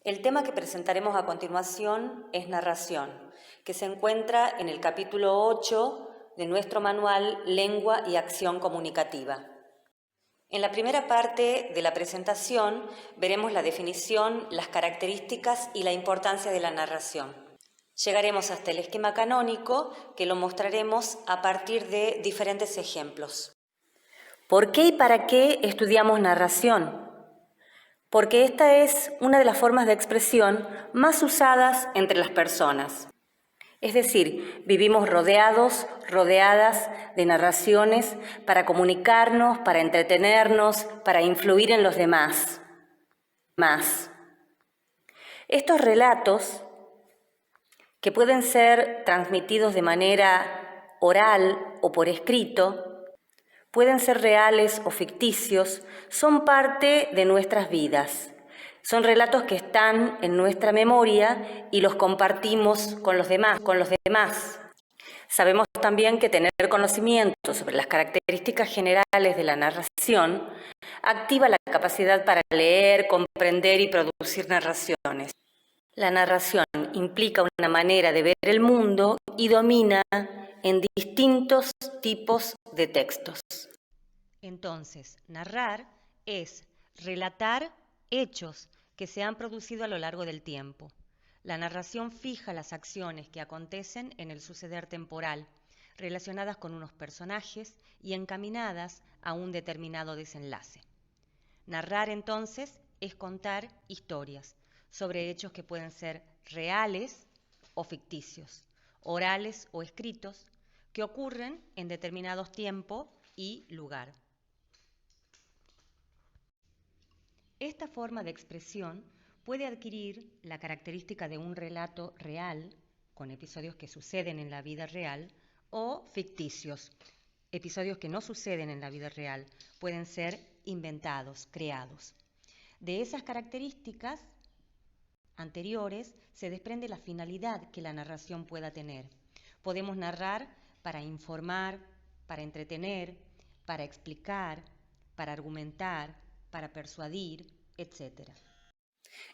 El tema que presentaremos a continuación es narración, que se encuentra en el capítulo 8 de nuestro manual Lengua y Acción Comunicativa. En la primera parte de la presentación veremos la definición, las características y la importancia de la narración. Llegaremos hasta el esquema canónico, que lo mostraremos a partir de diferentes ejemplos. ¿Por qué y para qué estudiamos narración? Porque esta es una de las formas de expresión más usadas entre las personas. Es decir, vivimos rodeadas de narraciones para comunicarnos, para entretenernos, para influir en los demás. Estos relatos, que pueden ser transmitidos de manera oral o por escrito, pueden ser reales o ficticios, son parte de nuestras vidas. Son relatos que están en nuestra memoria y los compartimos con los demás. Sabemos también que tener conocimiento sobre las características generales de la narración activa la capacidad para leer, comprender y producir narraciones. La narración implica una manera de ver el mundo y domina en distintos tipos de textos. Entonces, narrar es relatar hechos que se han producido a lo largo del tiempo. La narración fija las acciones que acontecen en el suceder temporal, relacionadas con unos personajes y encaminadas a un determinado desenlace. Narrar, entonces, es contar historias sobre hechos que pueden ser reales o ficticios, orales o escritos, que ocurren en determinados tiempo y lugar. Esta forma de expresión puede adquirir la característica de un relato real, con episodios que suceden en la vida real, o ficticios. Episodios que no suceden en la vida real pueden ser inventados, creados. De esas características anteriores se desprende la finalidad que la narración pueda tener. Podemos narrar para informar, para entretener, para explicar, para argumentar, para persuadir, etc.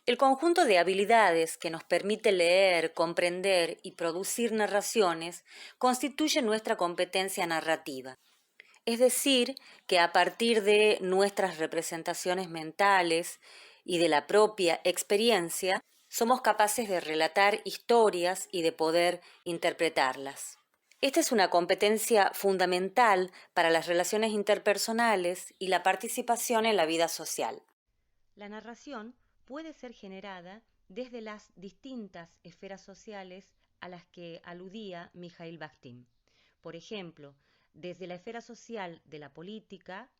El conjunto de habilidades que nos permite leer, comprender y producir narraciones constituye nuestra competencia narrativa. Es decir, que a partir de nuestras representaciones mentales y de la propia experiencia, somos capaces de relatar historias y de poder interpretarlas. Esta es una competencia fundamental para las relaciones interpersonales y la participación en la vida social. La narración puede ser generada desde las distintas esferas sociales a las que aludía Mikhail Bakhtin. Por ejemplo, desde la esfera social de la política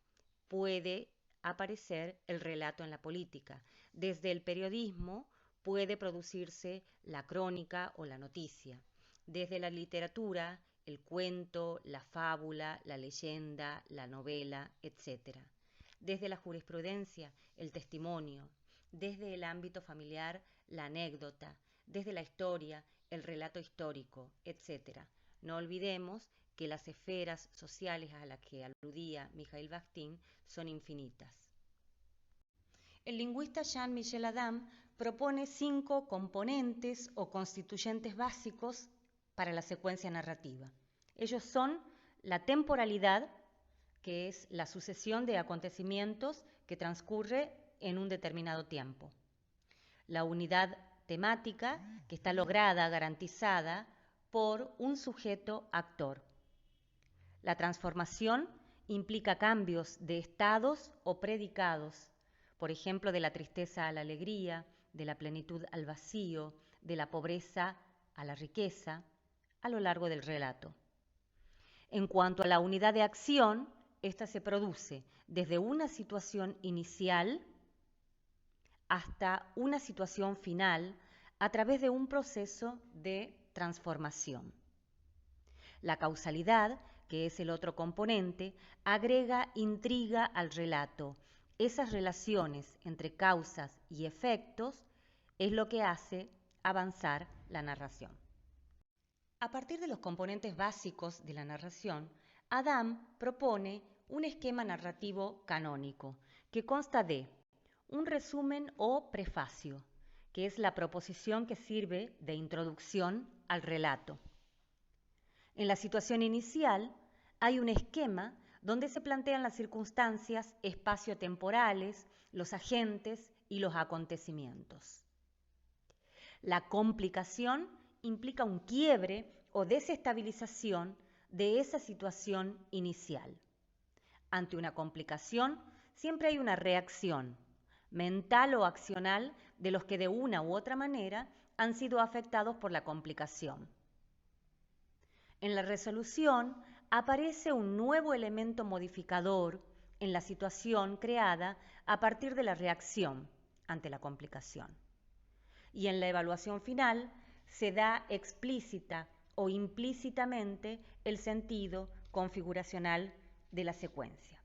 puede aparecer el relato en la política. Desde el periodismo puede producirse la crónica o la noticia. Desde la literatura, el cuento, la fábula, la leyenda, la novela, etc. Desde la jurisprudencia, el testimonio. Desde el ámbito familiar, la anécdota. Desde la historia, el relato histórico, etc. No olvidemos que las esferas sociales a las que aludía Mikhail Bakhtin son infinitas. El lingüista Jean-Michel Adam propone 5 componentes o constituyentes básicos para la secuencia narrativa. Ellos son la temporalidad, que es la sucesión de acontecimientos que transcurre en un determinado tiempo. La unidad temática, que está lograda, garantizada por un sujeto actor. La transformación implica cambios de estados o predicados, por ejemplo, de la tristeza a la alegría, de la plenitud al vacío, de la pobreza a la riqueza, a lo largo del relato. En cuanto a la unidad de acción, esta se produce desde una situación inicial hasta una situación final a través de un proceso de transformación. La causalidad, que es el otro componente, agrega intriga al relato. Esas relaciones entre causas y efectos es lo que hace avanzar la narración. A partir de los componentes básicos de la narración, Adam propone un esquema narrativo canónico que consta de un resumen o prefacio, que es la proposición que sirve de introducción al relato. En la situación inicial hay un esquema donde se plantean las circunstancias espaciotemporales, los agentes y los acontecimientos. La complicación implica un quiebre o desestabilización de esa situación inicial. Ante una complicación, siempre hay una reacción, mental o accional, de los que de una u otra manera han sido afectados por la complicación. En la resolución aparece un nuevo elemento modificador en la situación creada a partir de la reacción ante la complicación. Y en la evaluación final se da explícita o implícitamente el sentido configuracional de la secuencia.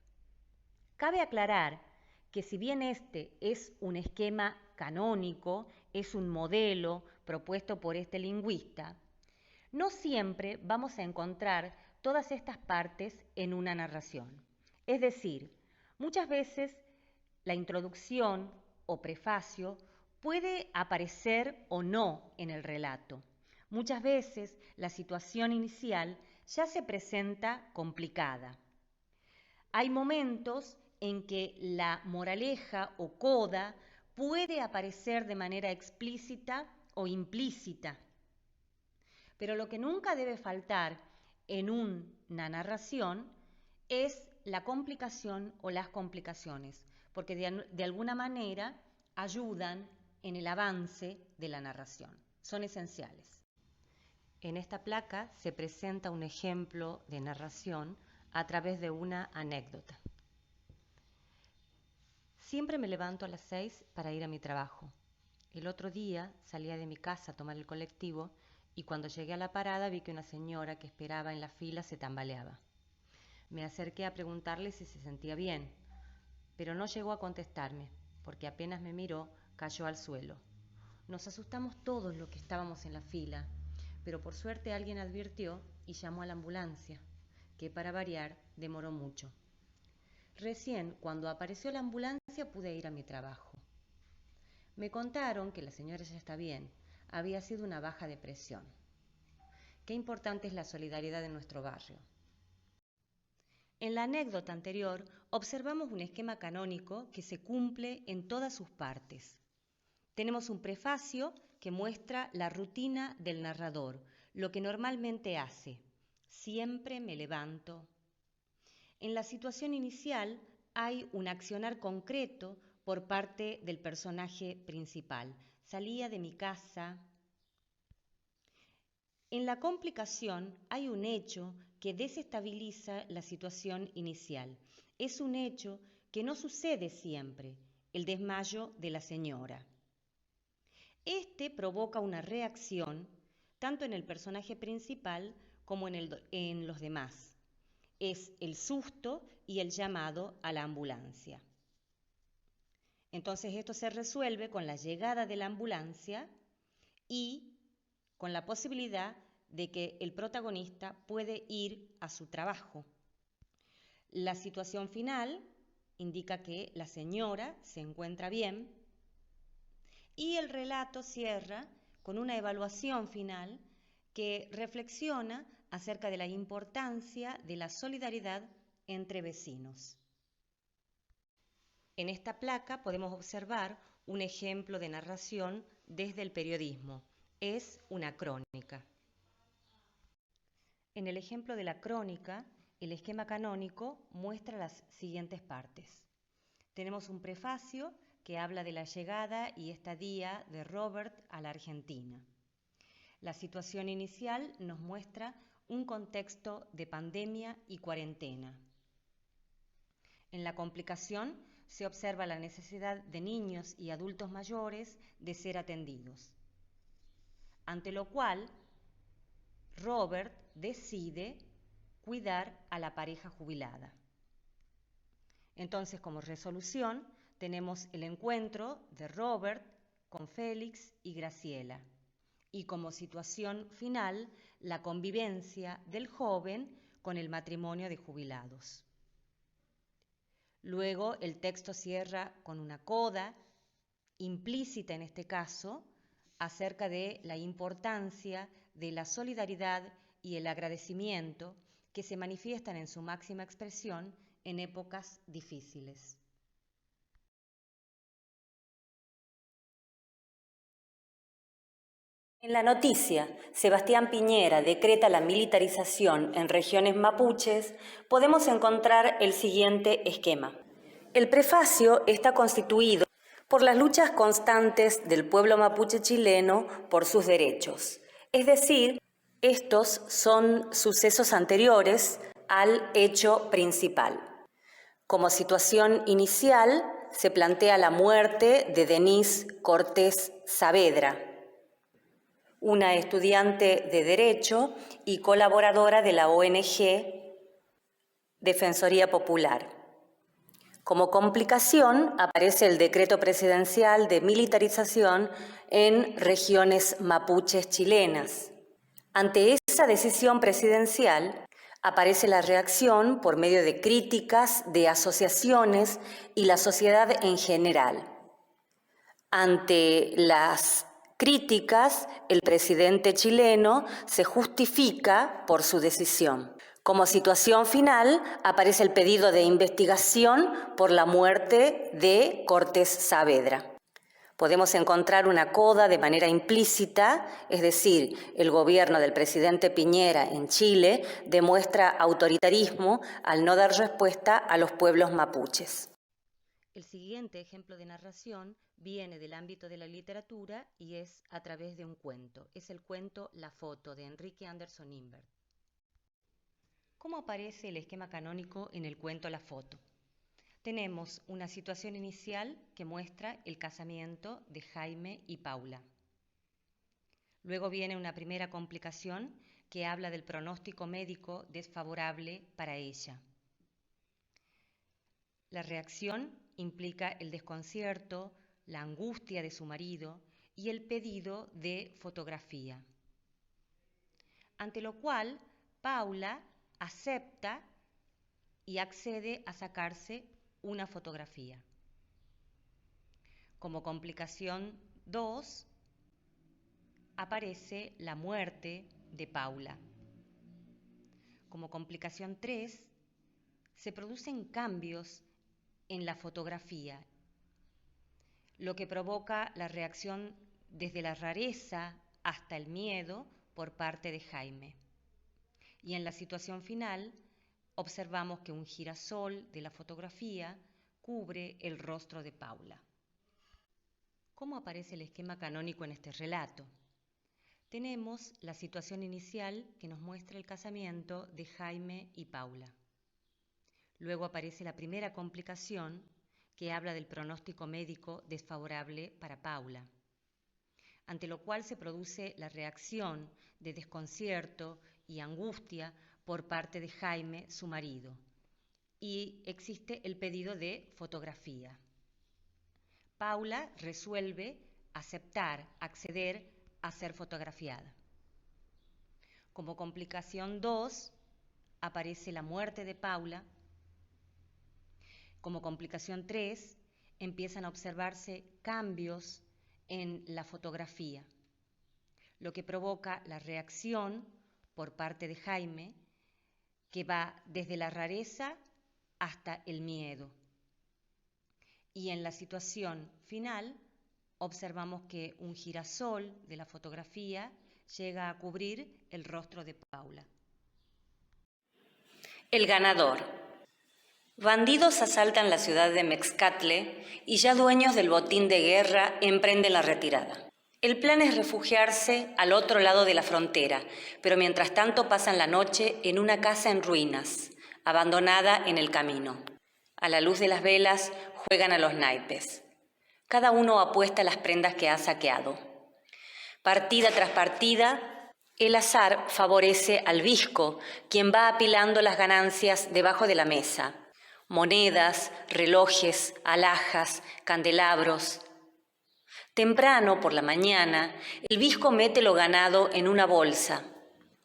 Cabe aclarar que si bien este es un esquema canónico, es un modelo propuesto por este lingüista, no siempre vamos a encontrar todas estas partes en una narración. Es decir, muchas veces la introducción o prefacio puede aparecer o no en el relato. Muchas veces la situación inicial ya se presenta complicada. Hay momentos en que la moraleja o coda puede aparecer de manera explícita o implícita. Pero lo que nunca debe faltar en una narración es la complicación o las complicaciones, porque de alguna manera ayudan en el avance de la narración. Son esenciales. En esta placa se presenta un ejemplo de narración a través de una anécdota. Siempre me levanto a las 6 para ir a mi trabajo. El otro día salía de mi casa a tomar el colectivo y cuando llegué a la parada vi que una señora que esperaba en la fila se tambaleaba. Me acerqué a preguntarle si se sentía bien, pero no llegó a contestarme, porque apenas me miró, cayó al suelo. Nos asustamos todos los que estábamos en la fila, pero por suerte alguien advirtió y llamó a la ambulancia, que para variar demoró mucho. Recién, cuando apareció la ambulancia, pude ir a mi trabajo. Me contaron que la señora ya está bien, había sido una baja depresión. Qué importante es la solidaridad en nuestro barrio. En la anécdota anterior observamos un esquema canónico que se cumple en todas sus partes. Tenemos un prefacio que muestra la rutina del narrador, lo que normalmente hace. Siempre me levanto. En la situación inicial hay un accionar concreto por parte del personaje principal. Salía de mi casa. En la complicación hay un hecho que desestabiliza la situación inicial. Es un hecho que no sucede siempre, el desmayo de la señora. Este provoca una reacción tanto en el personaje principal como en los demás. Es el susto y el llamado a la ambulancia. Entonces esto se resuelve con la llegada de la ambulancia y con la posibilidad de que el protagonista puede ir a su trabajo. La situación final indica que la señora se encuentra bien y el relato cierra con una evaluación final que reflexiona acerca de la importancia de la solidaridad entre vecinos. En esta placa podemos observar un ejemplo de narración desde el periodismo. Es una crónica. En el ejemplo de la crónica, el esquema canónico muestra las siguientes partes. Tenemos un prefacio que habla de la llegada y estadía de Robert a la Argentina. La situación inicial nos muestra un contexto de pandemia y cuarentena. En la complicación se observa la necesidad de niños y adultos mayores de ser atendidos, ante lo cual Robert decide cuidar a la pareja jubilada. Entonces, como resolución, tenemos el encuentro de Robert con Félix y Graciela. Y como situación final, la convivencia del joven con el matrimonio de jubilados. Luego, el texto cierra con una coda implícita en este caso, acerca de la importancia de la solidaridad y el agradecimiento que se manifiestan en su máxima expresión en épocas difíciles. En la noticia, Sebastián Piñera decreta la militarización en regiones mapuches, podemos encontrar el siguiente esquema. El prefacio está constituido por las luchas constantes del pueblo mapuche chileno por sus derechos. Es decir, estos son sucesos anteriores al hecho principal. Como situación inicial, se plantea la muerte de Denise Cortés Saavedra, una estudiante de Derecho y colaboradora de la ONG Defensoría Popular. Como complicación aparece el decreto presidencial de militarización en regiones mapuches chilenas. Ante esa decisión presidencial aparece la reacción por medio de críticas de asociaciones y la sociedad en general. Ante las críticas, el presidente chileno se justifica por su decisión. Como situación final, aparece el pedido de investigación por la muerte de Cortés Saavedra. Podemos encontrar una coda de manera implícita, es decir, el gobierno del presidente Piñera en Chile demuestra autoritarismo al no dar respuesta a los pueblos mapuches. El siguiente ejemplo de narración viene del ámbito de la literatura y es a través de un cuento. Es el cuento La foto de Enrique Anderson Imbert. ¿Cómo aparece el esquema canónico en el cuento La foto? Tenemos una situación inicial que muestra el casamiento de Jaime y Paula. Luego viene una primera complicación que habla del pronóstico médico desfavorable para ella. La reacción implica el desconcierto, la angustia de su marido y el pedido de fotografía. Ante lo cual, Paula acepta y accede a sacarse una fotografía. Como complicación 2, aparece la muerte de Paula. Como complicación 3, se producen cambios en la fotografía, lo que provoca la reacción desde la rareza hasta el miedo por parte de Jaime. Y en la situación final, observamos que un girasol de la fotografía cubre el rostro de Paula. ¿Cómo aparece el esquema canónico en este relato? Tenemos la situación inicial que nos muestra el casamiento de Jaime y Paula. Luego aparece la primera complicación que habla del pronóstico médico desfavorable para Paula, ante lo cual se produce la reacción de desconcierto y angustia por parte de Jaime, su marido, y existe el pedido de fotografía. Paula resuelve aceptar, acceder a ser fotografiada. Como complicación 2, aparece la muerte de Paula. Como complicación 3, empiezan a observarse cambios en la fotografía, lo que provoca la reacción por parte de Jaime, que va desde la rareza hasta el miedo. Y en la situación final, observamos que un girasol de la fotografía llega a cubrir el rostro de Paula. El ganador. Bandidos asaltan la ciudad de Mexcatle y ya dueños del botín de guerra emprenden la retirada. El plan es refugiarse al otro lado de la frontera, pero mientras tanto pasan la noche en una casa en ruinas, abandonada en el camino. A la luz de las velas juegan a los naipes. Cada uno apuesta las prendas que ha saqueado. Partida tras partida, el azar favorece al visco, quien va apilando las ganancias debajo de la mesa. Monedas, relojes, alhajas, candelabros. Temprano, por la mañana, el visco mete lo ganado en una bolsa,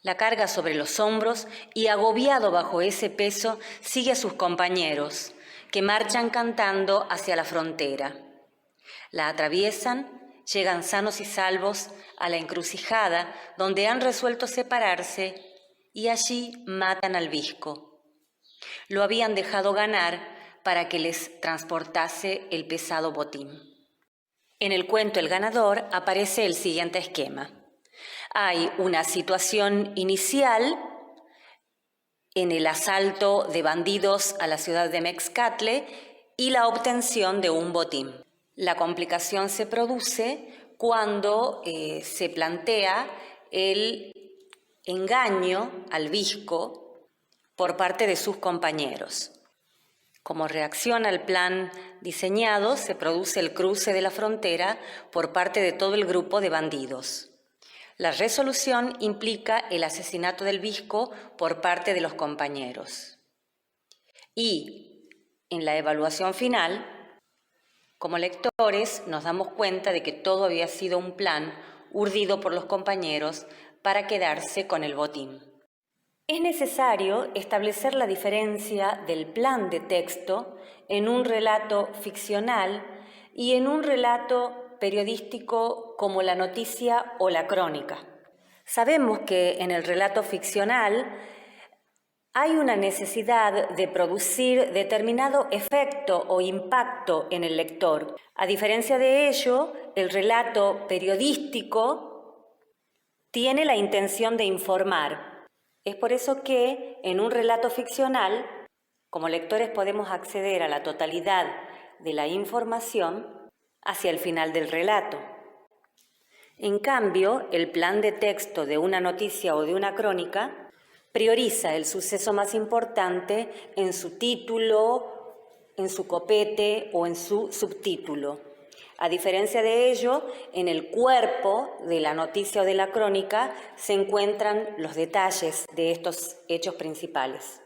la carga sobre los hombros y, agobiado bajo ese peso, sigue a sus compañeros, que marchan cantando hacia la frontera. La atraviesan, llegan sanos y salvos a la encrucijada donde han resuelto separarse y allí matan al visco. Lo habían dejado ganar para que les transportase el pesado botín. En el cuento El ganador aparece el siguiente esquema. Hay una situación inicial en el asalto de bandidos a la ciudad de Mexcatle y la obtención de un botín. La complicación se produce cuando se plantea el engaño al visco por parte de sus compañeros. Como reacción al plan diseñado, se produce el cruce de la frontera por parte de todo el grupo de bandidos. La resolución implica el asesinato del visco por parte de los compañeros. Y en la evaluación final, como lectores, nos damos cuenta de que todo había sido un plan urdido por los compañeros para quedarse con el botín. Es necesario establecer la diferencia del plan de texto en un relato ficcional y en un relato periodístico como la noticia o la crónica. Sabemos que en el relato ficcional hay una necesidad de producir determinado efecto o impacto en el lector. A diferencia de ello, el relato periodístico tiene la intención de informar. Es por eso que en un relato ficcional, como lectores podemos acceder a la totalidad de la información hacia el final del relato. En cambio, el plan de texto de una noticia o de una crónica prioriza el suceso más importante en su título, en su copete o en su subtítulo. A diferencia de ello, en el cuerpo de la noticia o de la crónica se encuentran los detalles de estos hechos principales.